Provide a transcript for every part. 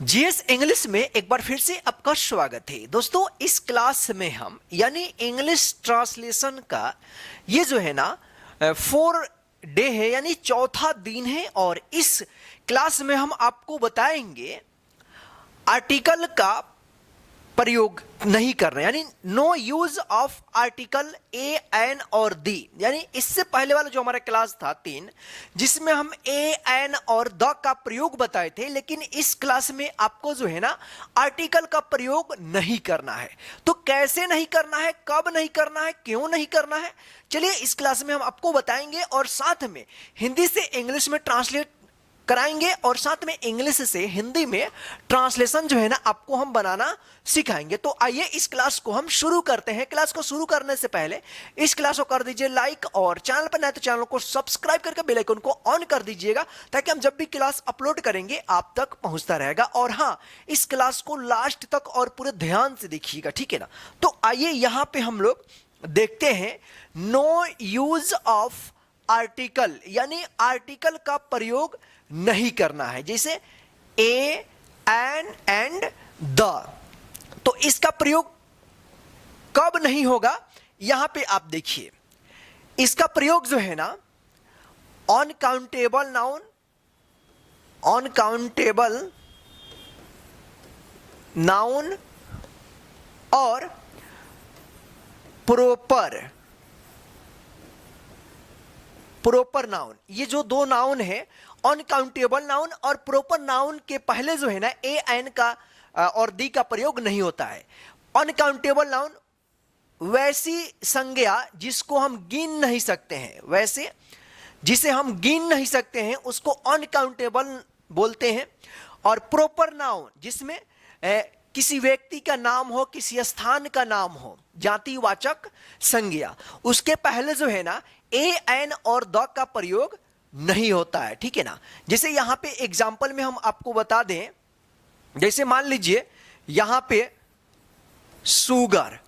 GS English में एक बार फिर से आपका स्वागत है दोस्तों। इस क्लास में हम यानी इंग्लिश ट्रांसलेशन का ये जो है ना 4 डे है यानी चौथा दिन है। और इस क्लास में हम आपको बताएंगे आर्टिकल का प्रयोग नहीं करना, यानी no use of article a an और दी। यानी इससे पहले वाला जो हमारा क्लास था 3, जिसमें हम ए एन और द का प्रयोग बताए थे, लेकिन इस क्लास में आपको जो है ना आर्टिकल का प्रयोग नहीं करना है। तो कैसे नहीं करना है, कब नहीं करना है, क्यों नहीं करना है, चलिए इस क्लास में हम आपको बताएंगे और साथ में हिंदी से इंग्लिश में ट्रांसलेट कराएंगे और साथ में इंग्लिश से हिंदी में ट्रांसलेशन जो है ना आपको हम बनाना सिखाएंगे। तो आइए इस क्लास को हम शुरू करते हैं। क्लास को शुरू करने से पहले इस क्लास को कर दीजिए लाइक और चैनल पर नए तो चैनल को सब्सक्राइब करके बेल आइकन को ऑन कर दीजिएगा, ताकि हम जब भी क्लास अपलोड करेंगे आप तक पहुंचता रहेगा। और हाँ, इस क्लास को लास्ट तक और पूरे ध्यान से देखिएगा, ठीक है ना। तो आइए यहां पर हम लोग देखते हैं नो यूज ऑफ आर्टिकल, यानी आर्टिकल का प्रयोग नहीं करना है, जैसे ए एन एंड द। तो इसका प्रयोग कब नहीं होगा, यहां पे आप देखिए इसका प्रयोग जो है ना अनकाउंटेबल नाउन, अनकाउंटेबल नाउन और प्रोपर नाउन, ये जो दो नाउन है अनकाउंटेबल नाउन और प्रोपर नाउन के पहले जो है ना ए एन का और दी का प्रयोग नहीं होता है। अनकाउंटेबल नाउन वैसी संज्ञा जिसको हम गिन नहीं सकते हैं, वैसे जिसे हम गिन नहीं सकते हैं उसको अनकाउंटेबल बोलते हैं। और प्रोपर नाउन जिसमें किसी व्यक्ति का नाम हो, किसी स्थान का नाम हो, जातिवाचक संज्ञा, उसके पहले जो है ना ए एन और द का प्रयोग नहीं होता है, ठीक है ना। जैसे यहां पे एग्जांपल में हम आपको बता दें, जैसे मान लीजिए यहां पे शुगर,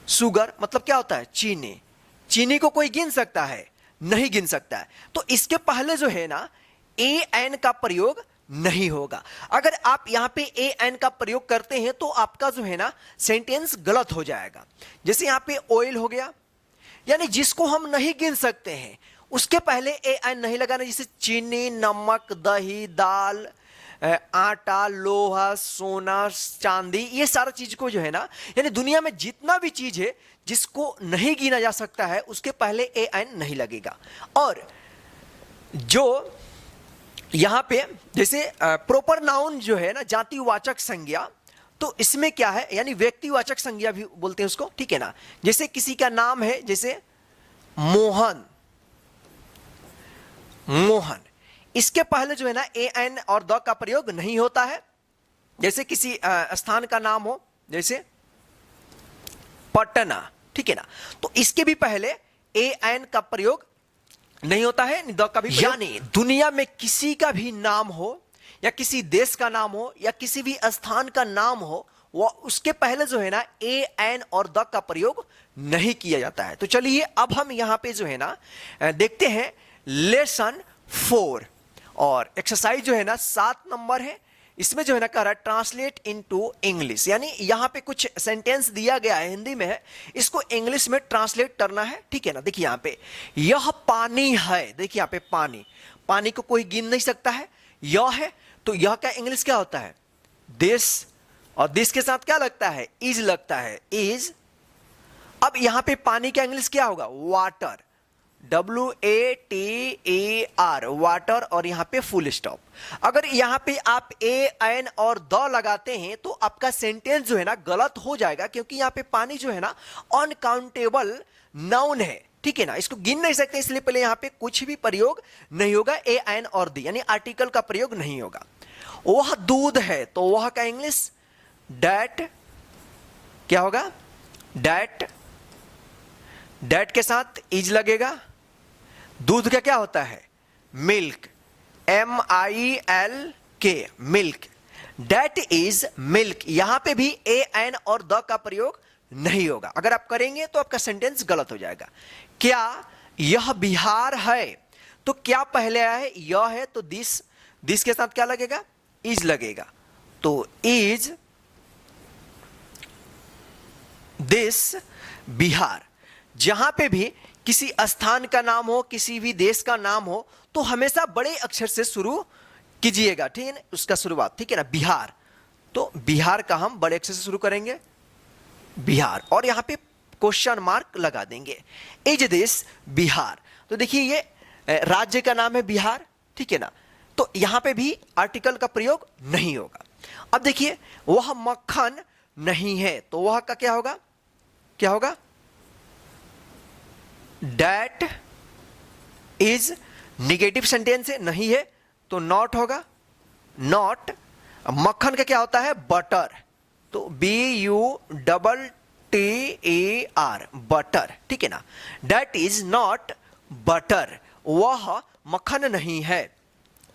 शुगर मतलब क्या होता है, चीनी। चीनी को कोई गिन सकता है? नहीं गिन सकता है। तो इसके पहले जो है ना ए एन का प्रयोग नहीं होगा। अगर आप यहां पे ए एन का प्रयोग करते हैं तो आपका जो है ना सेंटेंस गलत हो जाएगा। जैसे यहां पे ऑयल हो गया, यानी जिसको हम नहीं गिन सकते हैं उसके पहले ए एन नहीं लगाना। जैसे चीनी, नमक, दही, दाल, आटा, लोहा, सोना, चांदी, ये सारा चीज को जो है ना, यानी दुनिया में जितना भी चीज है जिसको नहीं गिना जा सकता है उसके पहले ए एन नहीं लगेगा। और जो यहां पे जैसे प्रॉपर नाउन जो है ना जातिवाचक संज्ञा, तो इसमें क्या है, यानी व्यक्तिवाचक संज्ञा भी बोलते हैं उसको, ठीक है ना। जैसे किसी का नाम है, जैसे मोहन, मोहन, इसके पहले जो है ना ए एन और द का प्रयोग नहीं होता है। जैसे किसी स्थान का नाम हो, जैसे पटना, ठीक है ना, तो इसके भी पहले ए एन का प्रयोग नहीं होता है, द का भी। यानी दुनिया में किसी का भी नाम हो या किसी देश का नाम हो या किसी भी स्थान का नाम हो, वो उसके पहले जो है ना ए एन और द का प्रयोग नहीं किया जाता है। तो चलिए अब हम यहां पे जो है ना देखते हैं लेसन 4 और एक्सरसाइज जो है ना 7 नंबर है। इसमें जो है ना कह रहा है ट्रांसलेट इनटू इंग्लिश, यानी यहां पे कुछ सेंटेंस दिया गया है, हिंदी में है, इसको इंग्लिश में ट्रांसलेट करना है, ठीक है ना। देखिए यहां पे यह पानी है, देखिए यहां पे पानी, पानी को कोई गिन नहीं सकता है। यह है तो यह का इंग्लिश क्या होता है, देश, और देश के साथ क्या लगता है, इज लगता है, इज। अब यहां पे पानी का इंग्लिश क्या होगा, वाटर, WATER, वाटर, और यहां पे फुल स्टॉप। अगर यहां पे आप ए एन और द लगाते हैं तो आपका सेंटेंस जो है ना गलत हो जाएगा, क्योंकि यहां पे पानी जो है ना अनकाउंटेबल नाउन है, ठीक है ना, इसको गिन नहीं सकते, इसलिए पहले यहां पे कुछ भी प्रयोग नहीं होगा, ए एन और द यानी आर्टिकल का प्रयोग नहीं होगा। वह दूध है तो वह का इंग्लिश डैट, क्या होगा, डैट, डैट के साथ इज लगेगा। दूध का क्या होता है, milk, MILK, milk, that is milk. यहां पे भी ए एन और द का प्रयोग नहीं होगा। अगर आप करेंगे तो आपका सेंटेंस गलत हो जाएगा। क्या यह बिहार है, तो क्या पहले आया है, यह है तो दिस, दिस के साथ क्या लगेगा, इज लगेगा। तो इज दिस बिहार। जहां पे भी किसी स्थान का नाम हो, किसी भी देश का नाम हो, तो हमेशा बड़े अक्षर से शुरू कीजिएगा, ठीक है ना, उसका शुरुआत, ठीक है ना, बिहार। तो बिहार का हम बड़े अक्षर से शुरू करेंगे, बिहार, और यहां पे क्वेश्चन मार्क लगा देंगे, इज दिस बिहार। तो देखिए ये राज्य का नाम है बिहार, ठीक है ना, तो यहां पे भी आर्टिकल का प्रयोग नहीं होगा। अब देखिए वह मक्खन नहीं है, तो वह का क्या होगा, क्या होगा, दैट इज निगेटिव सेंटेंस है, नहीं है तो नॉट होगा, नॉट। मक्खन का क्या होता है, बटर, तो BUTTER, बटर, ठीक है ना, दैट इज नॉट बटर, वह मक्खन नहीं है।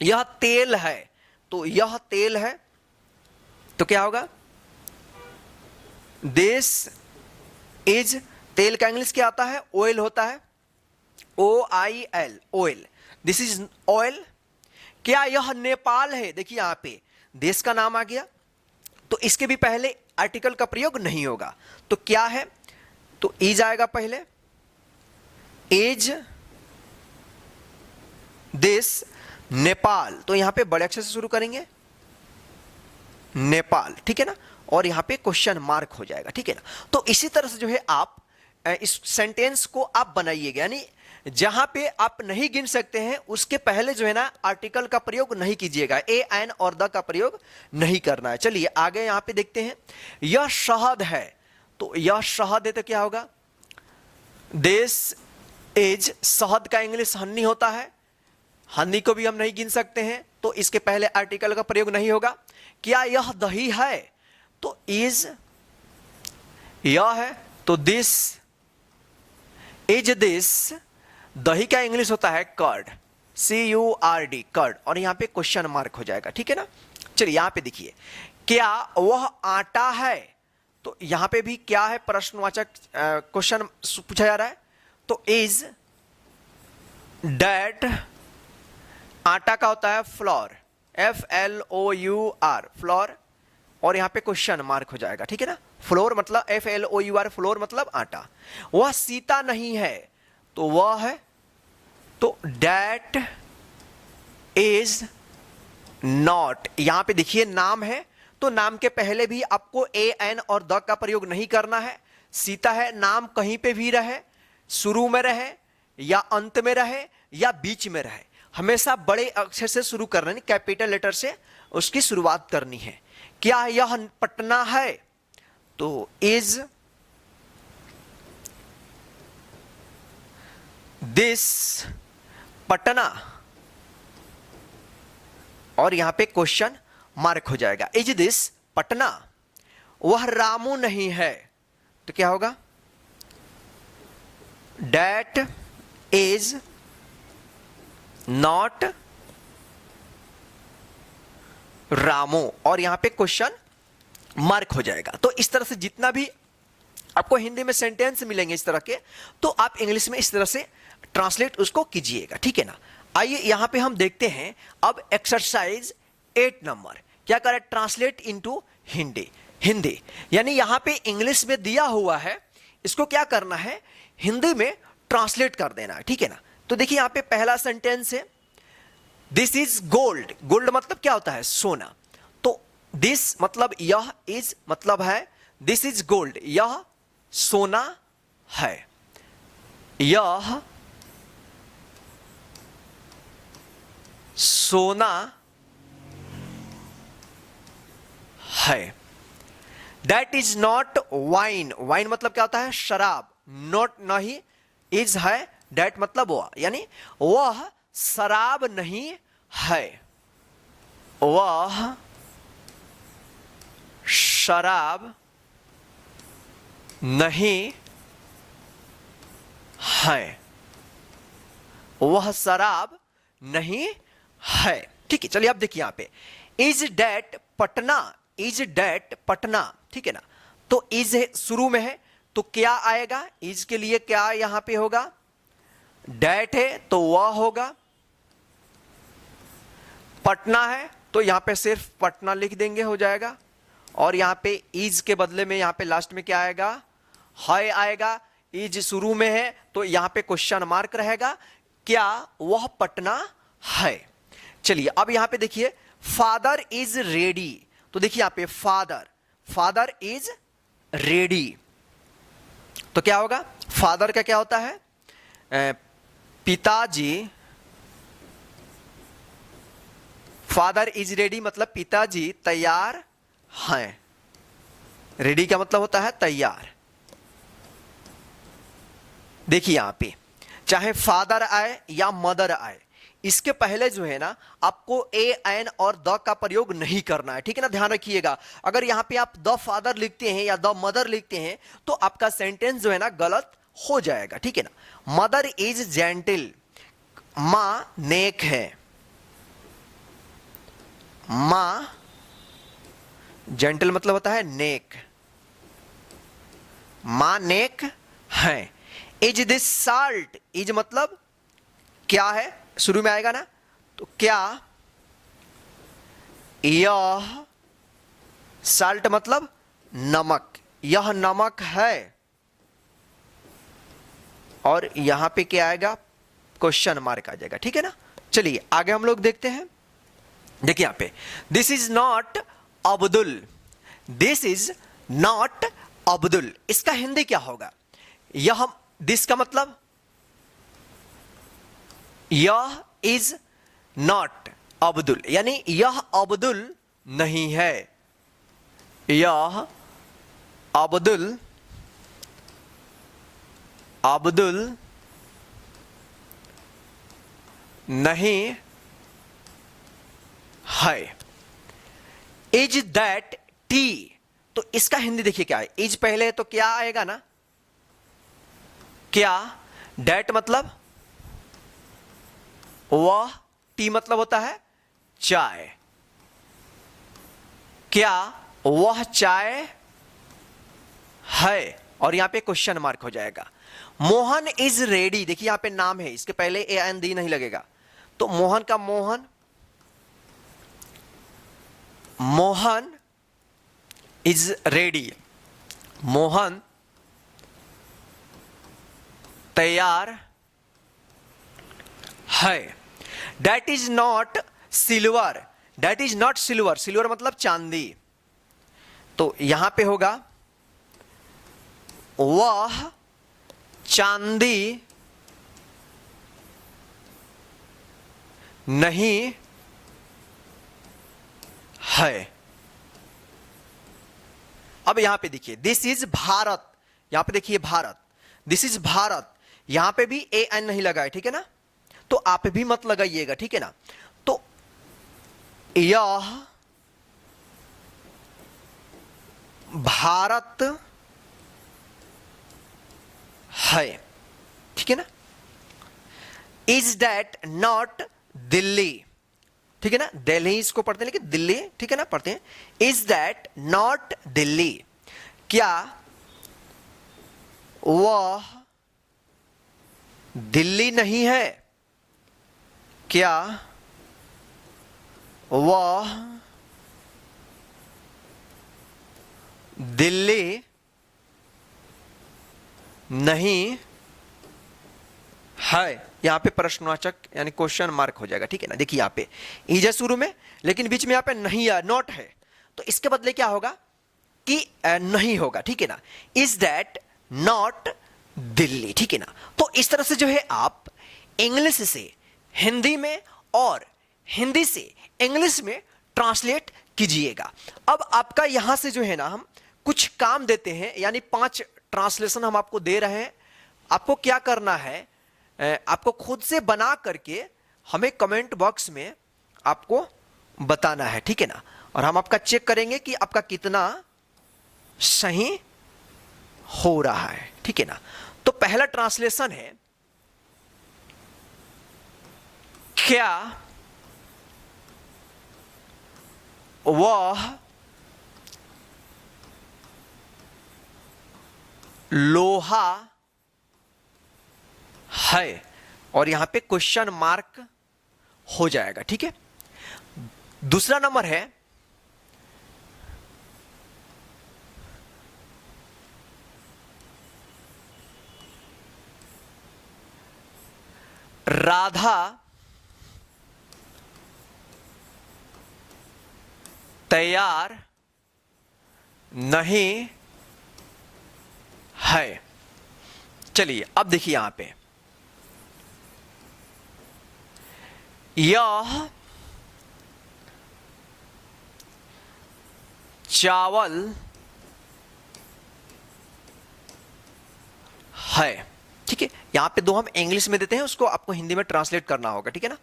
यह तेल है, तो यह तेल है, तो क्या होगा, दिस इज, तेल का इंग्लिश क्या आता है, ऑयल होता है, OIL, oil, this is oil. क्या यह नेपाल है, देखिए यहां पे देश का नाम आ गया, तो इसके भी पहले आर्टिकल का प्रयोग नहीं होगा, तो क्या है, तो इज आएगा पहले, इज दिस नेपाल, तो यहां पे बड़े अक्षर से शुरू करेंगे, नेपाल, ठीक है ना, और यहां पे क्वेश्चन मार्क हो जाएगा, ठीक है ना। तो इसी तरह से जो है आप इस सेंटेंस को आप बनाइएगा, यानी जहां पे आप नहीं गिन सकते हैं उसके पहले जो है ना आर्टिकल का प्रयोग नहीं कीजिएगा, ए एन और द का प्रयोग नहीं करना है। चलिए आगे यहां पे देखते हैं, यह शहद है, तो यह शहद है, तो क्या होगा, दिस इज, शहद का इंग्लिश हनी होता है, हनी को भी हम नहीं गिन सकते हैं, तो इसके पहले आर्टिकल का प्रयोग नहीं होगा। क्या यह दही है, तो इज, यह है तो दिस इज दिस, दही का इंग्लिश होता है कर्ड, CURD, कर्ड, और यहां पे क्वेश्चन मार्क हो जाएगा, ठीक है ना। चलिए यहां पे देखिए, क्या वह आटा है, तो यहां पे भी क्या है, प्रश्नवाचक क्वेश्चन पूछा जा रहा है, तो इज दैट, आटा का होता है फ्लोर, FLOUR, फ्लोर, और यहां पे क्वेश्चन मार्क हो जाएगा, ठीक है ना, फ्लोर मतलब FLOUR, फ्लोर मतलब आटा। वह सीता नहीं है, तो वह है, तो दैट इज नॉट। यहां पे देखिए नाम है, तो नाम के पहले भी आपको AN और द का प्रयोग नहीं करना है। सीता है, नाम कहीं पे भी रहे, शुरू में रहे या अंत में रहे या बीच में रहे, हमेशा बड़े अक्षर से शुरू करना है, कैपिटल लेटर से उसकी शुरुआत करनी है। क्या यह पटना है, तो इज दिस पटना, और यहां पे क्वेश्चन मार्क हो जाएगा, इज दिस पटना। वह रामू नहीं है, तो क्या होगा, दैट इज नॉट रामू, और यहां पे क्वेश्चन मार्क हो जाएगा। तो इस तरह से जितना भी आपको हिंदी में सेंटेंस मिलेंगे इस तरह के, तो आप इंग्लिश में इस तरह से ट्रांसलेट उसको कीजिएगा, ठीक है ना। आइए यहां पे हम देखते हैं अब एक्सरसाइज 8 नंबर, क्या करें, ट्रांसलेट इनटू हिंदी। हिंदी यानी यहां पे इंग्लिश में दिया हुआ है, इसको क्या करना है, हिंदी में ट्रांसलेट कर देना है, ठीक है ना। तो देखिए यहां पे पहला सेंटेंस है, दिस इज गोल्ड, गोल्ड मतलब क्या होता है, सोना, तो दिस मतलब यह, इज मतलब है, दिस इज गोल्ड, यह सोना है, यह सोना है। That is not wine, wine मतलब क्या होता है, शराब, नॉट नहीं, इज है, दैट मतलब वह, यानी वह शराब नहीं है, वह शराब नहीं है, वह शराब नहीं है, ठीक है। चलिए अब देखिए यहां पे, is that Patna, is that Patna, ठीक है ना, तो इज शुरू में है, तो क्या आएगा, इज के लिए क्या यहां पे होगा, डैट है तो वह होगा, पटना है तो यहां पे सिर्फ पटना लिख देंगे, हो जाएगा। और यहां पे इज के बदले में यहां पे लास्ट में क्या आएगा, है आएगा। इज शुरू में है तो यहां पे क्वेश्चन मार्क रहेगा, क्या वह पटना है। चलिए अब यहां पे देखिए, फादर इज रेडी। तो देखिए यहां पे फादर इज रेडी, तो क्या होगा, फादर का क्या होता है, पिताजी। फादर इज रेडी मतलब पिताजी तैयार हैं। रेडी का मतलब होता है तैयार। देखिए यहां पे चाहे फादर आए या मदर आए, इसके पहले जो है ना आपको ए एन और द का प्रयोग नहीं करना है, ठीक है ना, ध्यान रखिएगा। अगर यहां पे आप द फादर लिखते हैं या द मदर लिखते हैं तो आपका सेंटेंस जो है ना गलत हो जाएगा, ठीक है ना। मदर इज जेंटिल, मां नेक है। मां जेंटल मतलब होता है नेक, मां नेक है। इज दिस साल्ट, इज मतलब क्या है, शुरू में आएगा ना, तो क्या यह, साल्ट मतलब नमक, यह नमक है। और यहां पे क्या आएगा, क्वेश्चन मार्क आ जाएगा, ठीक है ना। चलिए आगे हम लोग देखते हैं। देखिए यहां पे this is not Abdul, this is not Abdul, इसका हिंदी क्या होगा, यह, दिस का मतलब यह इज नॉट अब्दुल, यानी यह अब्दुल नहीं है, यह अब्दुल नहीं है। इज दैट टी, तो इसका हिंदी देखिए क्या है, इज पहले है तो क्या आएगा ना, क्या, दैट मतलब वह, टी मतलब होता है चाय, क्या वह चाय है। और यहां पे क्वेश्चन मार्क हो जाएगा। मोहन इज रेडी, देखिए यहां पे नाम है, इसके पहले ए एन दी नहीं लगेगा, तो मोहन का मोहन, मोहन इज रेडी, मोहन तैयार है। That is not silver, that is not silver, silver मतलब चांदी, तो यहां पे होगा वह चांदी नहीं है। अब यहां पे देखिए दिस इज भारत, यहां पे देखिए भारत, दिस इज भारत, यहां पे भी ए एन नहीं लगा है, ठीक है ना, तो आप भी मत लगाइएगा, ठीक है ना। तो यह भारत है, ठीक है ना। इज दैट नॉट दिल्ली, ठीक है ना, दिल्ली इसको पढ़ते हैं लेकिन दिल्ली, ठीक है ना, पढ़ते हैं। इज दैट नॉट दिल्ली, क्या वह दिल्ली नहीं है, क्या वह दिल्ली नहीं है। यहां पे प्रश्नवाचक यानी क्वेश्चन मार्क हो जाएगा, ठीक है ना। देखिए यहां पे इज है शुरू में, लेकिन बीच में यहां पे नहीं है, नॉट है, तो इसके बदले क्या होगा कि नहीं होगा, ठीक है ना। इज दैट नॉट दिल्ली, ठीक है ना। तो इस तरह से जो है आप इंग्लिश से हिंदी में और हिंदी से इंग्लिश में ट्रांसलेट कीजिएगा। अब आपका यहां से जो है ना हम कुछ काम देते हैं, यानी 5 ट्रांसलेशन हम आपको दे रहे हैं। आपको क्या करना है, आपको खुद से बना करके हमें कमेंट बॉक्स में आपको बताना है, ठीक है ना। और हम आपका चेक करेंगे कि आपका कितना सही हो रहा है, ठीक है ना। तो पहला ट्रांसलेशन है, क्या वह लोहा है, और यहां पे क्वेश्चन मार्क हो जाएगा, ठीक है। दूसरा नंबर है राधा तैयार नहीं है। चलिए अब देखिए यहां पे, यह चावल है। ठीक है, यहां पे दो हम इंग्लिश में देते हैं, उसको आपको हिंदी में ट्रांसलेट करना होगा, ठीक है ना।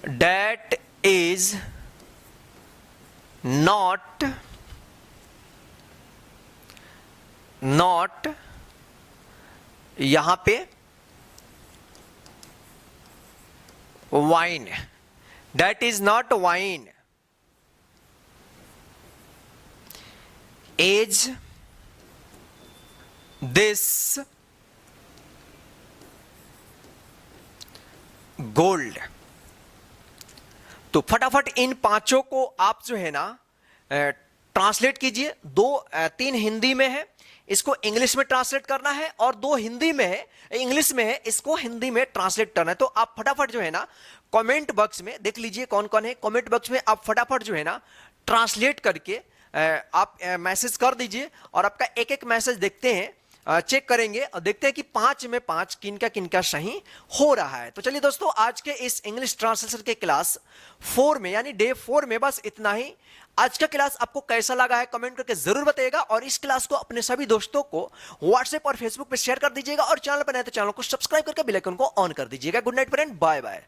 डेट इज नॉट यहां पे wine, that is not wine. Is this gold? तो फटाफट इन पांचों को आप जो है ना ट्रांसलेट कीजिए। तीन हिंदी में है, इसको इंग्लिश में ट्रांसलेट करना है, और दो हिंदी में है, इंग्लिश में है, इसको हिंदी में ट्रांसलेट करना है। तो आप फटाफट जो है ना कमेंट बॉक्स में देख लीजिए कौन कौन है, कमेंट बॉक्स में आप फटाफट जो है ना ट्रांसलेट करके आप मैसेज कर दीजिए, और आपका एक एक मैसेज देखते हैं, चेक करेंगे और देखते हैं कि 5 में 5 किनका सही हो रहा है। तो चलिए दोस्तों, आज के इस इंग्लिश ट्रांसलेशन के क्लास 4 में यानी डे 4 में बस इतना ही। आज का क्लास आपको कैसा लगा है कमेंट करके जरूर बताइएगा, और इस क्लास को अपने सभी दोस्तों को व्हाट्सएप और फेसबुक पे शेयर कर दीजिएगा, और चैनल पर नए तो चैनल को सब्सक्राइब करके बेल आइकन को ऑन कर दीजिएगा। Good night friend, bye bye.